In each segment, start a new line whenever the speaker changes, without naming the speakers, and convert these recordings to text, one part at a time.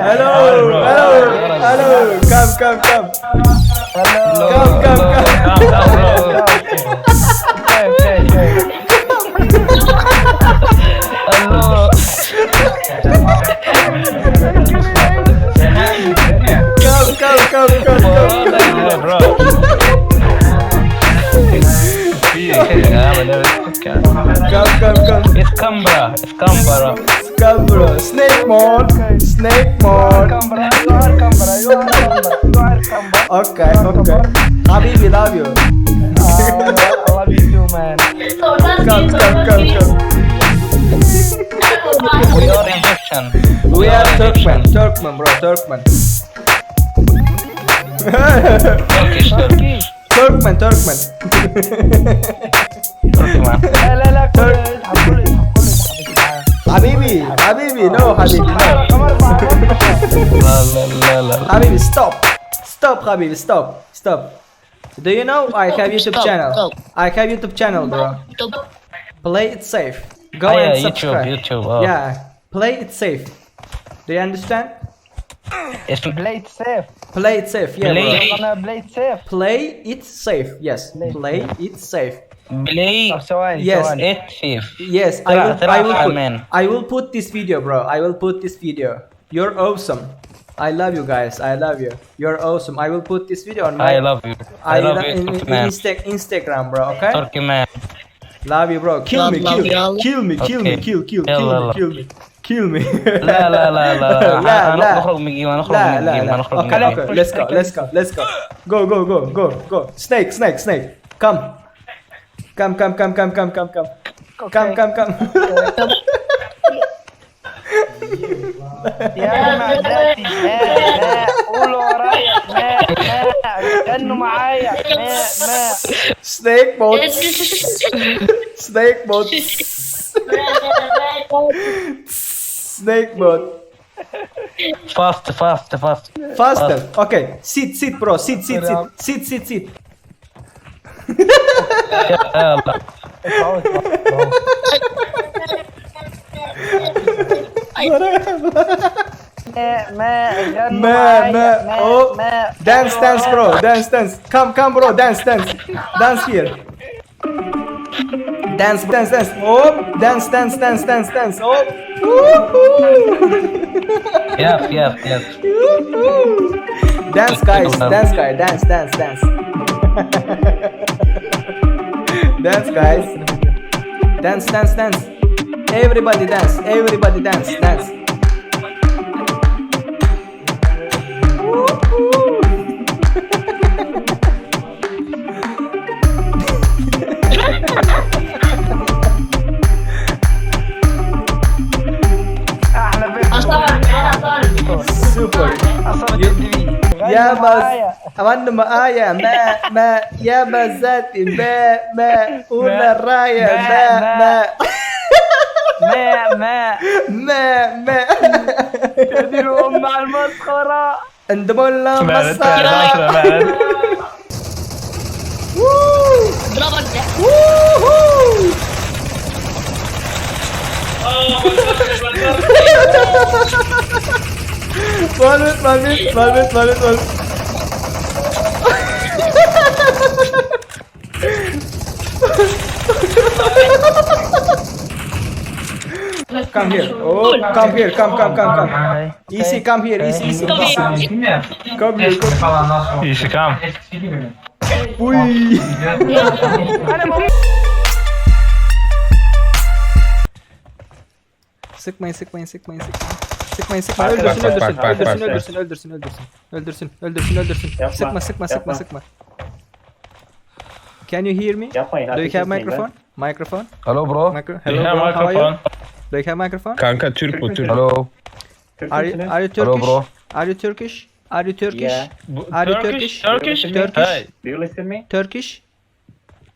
Hello. Come.
Hello.
Come.
Okay. Hello.
Come.
Bro.
Come.
It's bro.
Come, bro. Snake mode. Okay. Habibi, love you.
I love you too, man.
Come.
We are Egyptian.
We are Turkmen, bro. Turkmen.
Turkish.
Turkmen.
لا كل
Habibi, no, Habibi, no.
لا
Habibi, stop, Habibi, stop. Do you know I have YouTube channel? I have YouTube channel, bro. Play it safe. Go and subscribe.
YouTube. Oh.
Yeah, play it safe. Do you understand?
It's
Play it safe.
Play it safe, yeah,
Play.
bro.
You're gonna play it safe.
Play it safe, yes. Play it safe.
play
ثواني
Yes.
ثواني.
it safe.
Yes, I will put this video, bro. I will put this video. You're awesome. I love you guys. I love you. You're awesome. I will put this video on my
I love you. I love you,
in
Turkey man.
Instagram, bro. Okay?
Turkey man.
Love you, bro. Kill me.
Okay.
Kill me.
لا
لا.
نخرج من الجيم نخرج من الجيم نخرج من الجيم.
Okay. Let's go. Go. Snake. Come.
يا معداتي ما قولوا ورايا ما غنوا معايا ما
Snake mode.
Fast.
Faster. Okay. Sit, bro. Sit.
يلا.
ما غنوا
Ma.
معايا
Oh. Dance, bro. Dance. Come, bro. Dance here. Dance. Oh. Dance. Oh.
Yap.
Dance, guys. Dance. Dance, guys. Dance. Everybody dance.
احلى بيت
Super.
اصلا تدري
يا بس أمن معايا ما يا بزاتي ما ولا راية ما
تديروا مع المسخرة
اندمولا مسا Malvet. Come here. Oh, come here. Come. Easy, come here. Easy. Come here.
Easy come.
Uy. Sıkmayın. Öldürsün. Sıkma. Can you hear me? Do you have microphone?
Hello bro.
Hello, bro. How are you? Do you have microphone?
Kanka Türk bu Türk. Hello.
Are you
Hello
Turkish?
bro.
Are you Turkish?
Yeah.
Are you Turkish?
Turkish? Hey.
Do you listen me?
Turkish?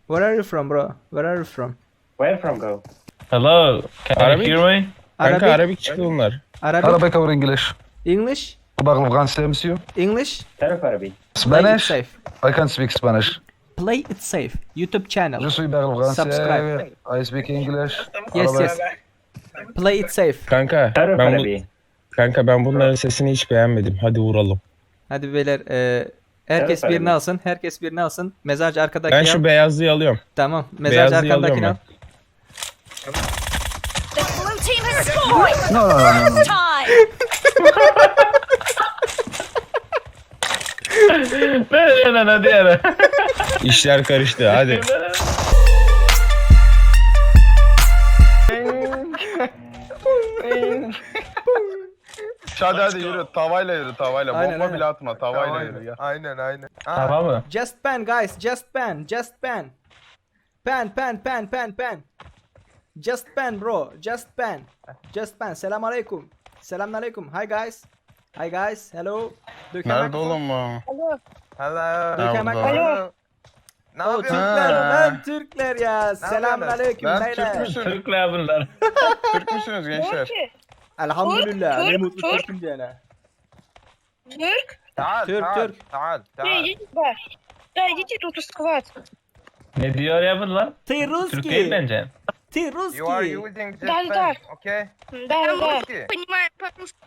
Where are you from, bro?
Where from, go?
Hello. Can you
Arabic?
hear me?
Kanka Arabik çıktı bunlar.
Arabic?
or English?
English?
Bagel Franse monsieur.
English?
Tarif Arabi.
Play it
Spanish?
safe.
I can speak Spanish.
Play it safe. YouTube channel.
Je suis Bagel Franse.
Subscribe.
I speak English.
Yes,
Arabic.
yes. Play it safe.
Kanka
Tarif
ben
Arabi.
Kanka ben bunların sesini hiç beğenmedim. Hadi vuralım.
Hadi beyler herkes
Evet,
birini
abi.
alsın. Herkes birini alsın. Mezarcı arkadaki
Ben
al.
şu beyazlıyı alıyorum.
Tamam. Mezarcı
Beyazlıyı
arkandakini al.
alıyorum
The blue team has scored for the first time.
Ben hadi yana.
İşler karıştı hadi.
Hadi yürü, tavayla yürü, tavayla.
Aynen,
Bomba
aynen.
bile atma, tavayla yürü ya. Aynen.
Tamam mı?
Just pen guys. Just pen. Just pen. Pen. Just pen bro. Just pen. Just pen. Selamünaleyküm. Selamünaleyküm. Hi guys. Hi guys. Hello. Do you come
Nerede
back?
oğlum bu?
Hello.
Do you come back?
Alo. Ne
Oh,
yapıyorsun?
Türkler
Ha.
lan Türkler ya. Selamünaleyküm
Lan
beyler.
Türk müsün?
Türkler bunlar.
Türk müsünüz gençler?
Elhamdülillah. Ne mutlu Türk'üm diyene.
Türk?
Türk.
Да, идите тут сквад.
Ne diyor ya bunlar?
Ty
Türk değil
Ruski.
bence.
Ty
You are
Ruski.
using
Да,
just
да.
okay?
Да.
Понимаю, по-русски.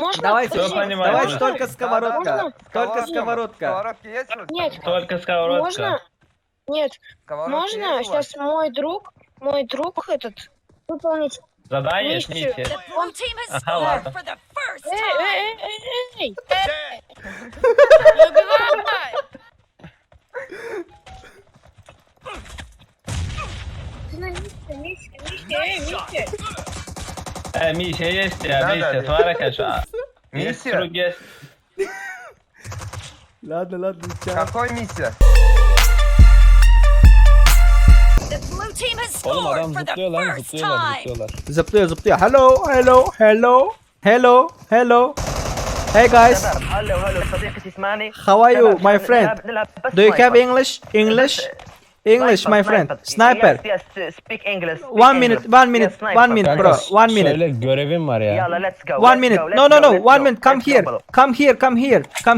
Можно?
Давай,
Кто понимает?
давай
Можно?
только сковородка.
Можно?
Только сковородка.
Сковородки есть у вас?
Нет,
Только сковородка.
можно? Нет,
Сковородки
можно
есть у вас?
сейчас мой друг этот выполнить.
Задание
Миссию.
снимите.
The blue team has
Aha,
scored
ладно.
for the first
Эй,
time.
эй.
Не убивай.
Ты на Миссия.
Миссия есть, я
Надо
миссия,
ли?
смотри, конечно. Есть
Миссия?
друг есть.
Ладно.
Какой миссия?
The blue team has
Oğlum
scored
adam
for the
zıplıyor lan
first
zıplıyorlar
time.
zıplıyorlar.
Zıplıyor. Hey guys.
هلا صديقي اسمعني.
How are you my friend? Do you have English? English my friend. Sniper.
Yes, speak English.
1 minute bro. 1 minute.
Söyle görevim var ya.
Yalla, let's go.
1 minute. No. 1 minute. Come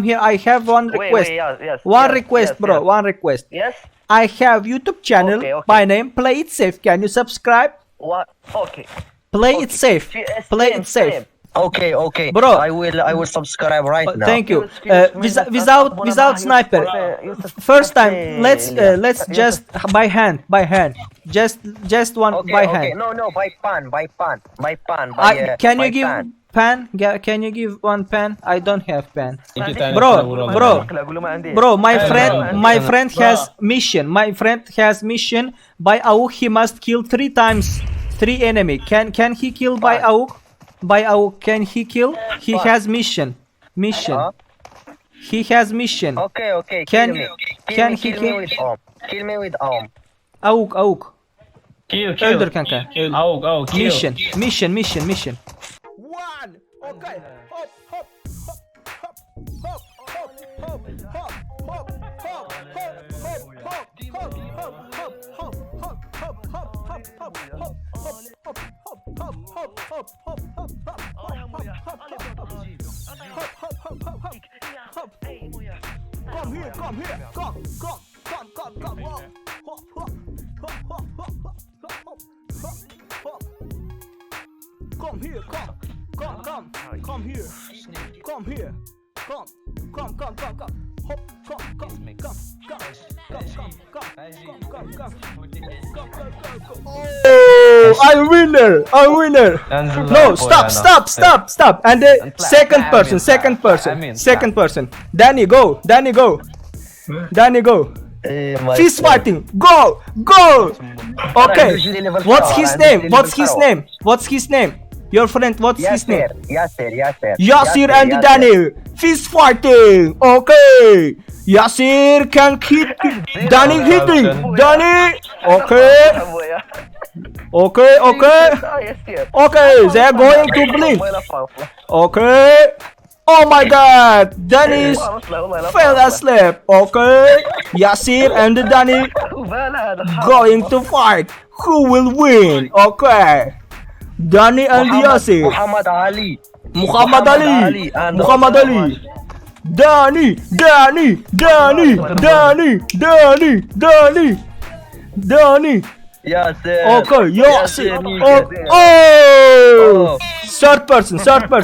here. I have one request. One request bro. One request.
Yes.
I have YouTube channel
Okay.
by name Play It Safe. Can you subscribe?
What? Okay.
Play it safe. Play it safe.
Okay.
Bro.
I will subscribe right now.
Thank you.
Excuse me,
Without sniper. First time, let's just by hand. Just one
Okay,
by
okay.
hand.
No, by pan.
Can you
by
give
pan.
pen? Can you give one pen? I don't have pen.
İki tane
Bro,
vuralım.
Bro, my friend has mission. My friend has mission. By AUK he must kill 3 times 3 enemy. Can he kill by AUK? By AUK can he kill? He has mission. He has mission.
Okay.
Can
Kill
he
me
kill?
with arm. Kill me with arm.
AUK.
Kill.
Öldür kanka. Öldür.
Au, kill.
Mission. One. Okay. Come here. Oh, I'm winner. No, stop. And the second person. Danny, go. Fist fighting. Go. Okay. What's his name? Your friend, what's his name? Yasir and Danny. Fist fighting. Okay. Yasir can hit. Danny hitting. Danny. Okay. Okay, they're going to blink. Okay. Oh my god. Danny fell asleep. Okay. Yasir and Danny going to fight. Who will win? Okay. Danny and Yasir.
Muhammad Ali. Danny. Yasir.
Okay, Yasir.
Yasir.
Oh! Third person.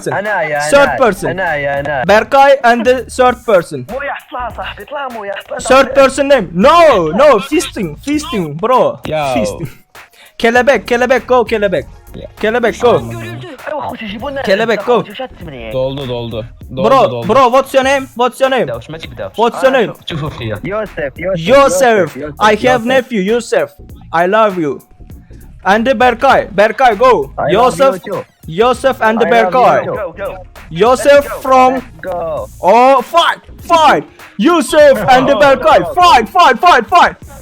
أنا يا
Third person.
أنا يا أنا.
Berkay and the third person.
مو يحصلها صاحبي اطلع مو يحصلها
Third person name. No, feasting, bro.
Ya.
Feasting. Kelebek, go, kelebek. Kelebek, go.
ايوه اخوتي جيبوا لنا
كلبك، go.
وش هالتمنية؟
Doldu.
Bro, what's your name?
واش ما تبداوش
What's your name?
شوفوا فيا
Yosef. I have nephew, Yosef. I love you. And the Berkay, go. Yosef and the Berkay.
Go, go.
Yosef from.
Go.
Oh, fight. Yosef and the Berkay.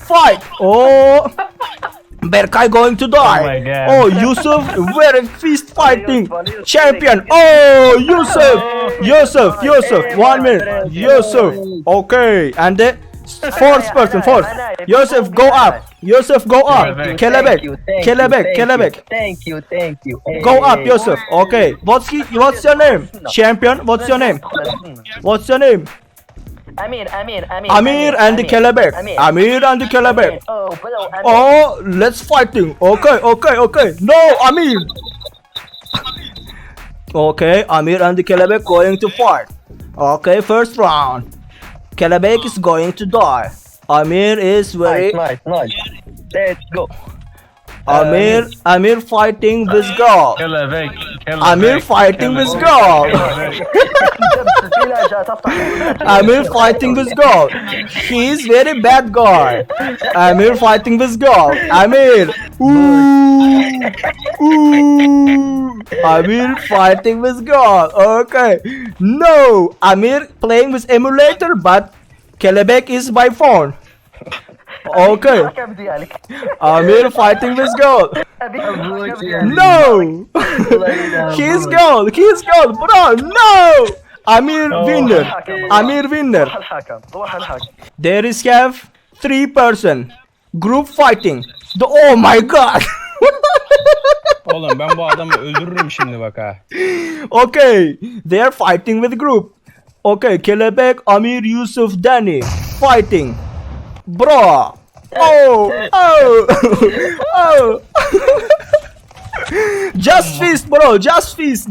Fight. Oh. Berkay going to die.
Oh my God.
Oh, Yusuf, very fist fighting champion. Oh, Yusuf. 1 minute. Yusuf. Okay, and the fourth person. Yusuf, go up. Kelebek.
Thank you.
Go up, Yusuf. Okay. What's your name? Champion. What's your name?
امير
Amir and the Kelebek.
Oh, bro, Amir.
Oh, let's fighting. Okay. No, Amir. Okay, Amir and the Kelebek going to fight. Okay, first round. Kelebek is going to die. Amir is very.
Nice. Let's go.
Amir fighting this girl.
كلبك
Amir fighting this girl. Amir fighting this girl. He is very bad guy. Amir fighting this girl. Amir. Ooh. Amir fighting this girl. Okay. No. Amir playing with emulator, but Kelebek is by phone. Okay. Amir fighting this girl. No. He's girl, bro. No. Amir winner.
روح الحكم
There is have 3 person group fighting. Oh my god.
Oğlum ben bu adamı öldürürüm şimdi bak ha.
Okay, they are fighting with group. Okay, Kelebek, Amir, Yusuf, Danny fighting. Bro. Oh. Just fist, bro. Just fist.